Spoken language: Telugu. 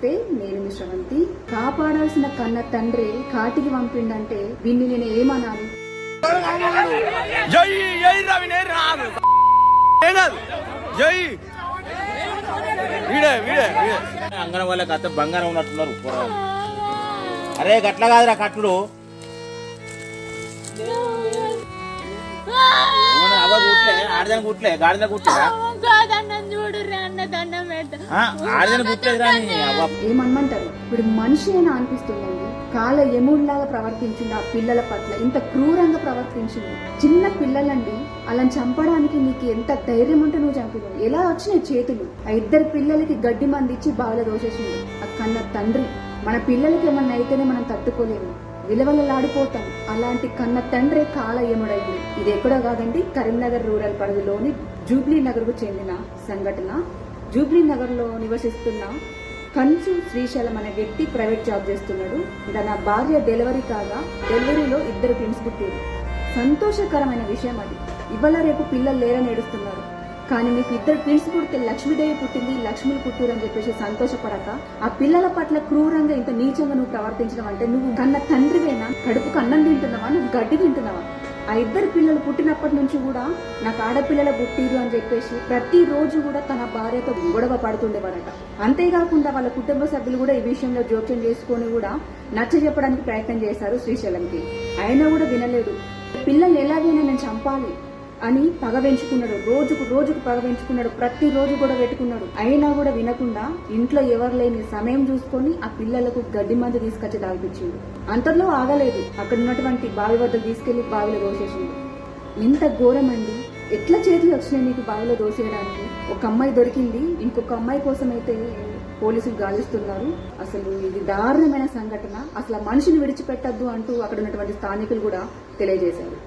నేను శ్రవంతి. కాపాడాల్సిన కన్న తండ్రి కాటికి పంపిండంటే వీన్ని నేను ఏమనాలి? అంగన్ వాళ్ళకి అత్త బంగారం ఉన్నట్టున్నారు. అరే గట్ల కాదురా కట్టుడు. ఆడదాని కుట్లే గాడిద కుట్లేదా? ఆడదాని కుట్లేదురా. ఏమనమంటారు? ఇప్పుడు మనిషి అయినా అనిపిస్తుందండి. కాల యముడిలాగా ప్రవర్తించింది ఆ పిల్లల పట్ల, ఇంత క్రూరంగా ప్రవర్తించింది. చిన్న పిల్లలండి, అలా చంపడానికి నీకు ఎంత ధైర్యం ఉంటే నువ్వు చంపినావు. ఎలా వచ్చినాయి చేతులు? ఆ ఇద్దరు పిల్లలకి గడ్డి మంది ఇచ్చి బాగా దోషేసింది ఆ కన్న తండ్రి. మన పిల్లలకి ఏమన్నా అయితేనే మనం తట్టుకోలేము, విలువలలాడిపోతాం. అలాంటి కన్న తండ్రి కాలయముడైంది. ఇది ఎక్కడో కాదండి, కరీంనగర్ రూరల్ పరిధిలోని జూబ్లీ నగర్ కు చెందిన సంఘటన. జూబ్లీ నగర్ లో నివసిస్తున్న కంచు శ్రీశైలం అనే వ్యక్తి ప్రైవేట్ జాబ్ చేస్తున్నాడు. తన భార్య డెలివరీ కాగా డెలివరీలో ఇద్దరు ట్విన్స్ పుట్టారు. సంతోషకరమైన విషయం అది. ఇవాళ రేపు పిల్లలు లేరని ఏడుస్తున్నారు. కానీ మీకు ఇద్దరు ట్విన్స్ పుడితే లక్ష్మీదేవి పుట్టింది, లక్ష్ములు పుట్టారు అని చెప్పేసి సంతోషపడక ఆ పిల్లల పట్ల క్రూరంగా ఇంత నీచంగా నువ్వు ప్రవర్తించడం అంటే నువ్వు కన్న తండ్రివేనా? కడుపుకు అన్నం తింటున్నావా? నువ్వు గడ్డి తింటున్నావా? ఆ ఇద్దరు పిల్లలు పుట్టినప్పటి నుంచి కూడా నాకు ఆడపిల్లల పుట్టిరు అని చెప్పేసి ప్రతి రోజు కూడా తన భార్యతో గొడవ పడుతుండేవారట. అంతేకాకుండా వాళ్ళ కుటుంబ సభ్యులు కూడా ఈ విషయంలో జోక్యం చేసుకుని కూడా నచ్చ చెప్పడానికి ప్రయత్నం చేశారు శ్రీశైలంకి. అయినా కూడా వినలేదు. పిల్లల్ని ఎలాగైనా నేను చంపాలి అని పగ పెంచుకున్నాడు. రోజుకు పగ పెంచుకున్నాడు. ప్రతి రోజు కూడా పెట్టుకున్నాడు. అయినా కూడా వినకుండా ఇంట్లో ఎవరు లేని సమయం చూసుకొని ఆ పిల్లలకు గడ్డి మందు తీసుకొచ్చి తాగిపించిండు. అంతలో ఆగలేదు. అక్కడ ఉన్నటువంటి బావి వద్దకు తీసుకెళ్లి బావిలో దోసేసిండు. ఇంత ఘోరం అండి. ఎట్లా చేతులు వచ్చినాయి నీకు బావిలో దోసేయడానికి? ఒక అమ్మాయి దొరికింది, ఇంకొక అమ్మాయి కోసం అయితే పోలీసులు గాలిస్తున్నారు. అసలు ఇది దారుణమైన సంఘటన. అసలు మనిషిని విడిచిపెట్టద్దు అంటూ అక్కడ ఉన్నటువంటి స్థానికులు కూడా తెలియజేశారు.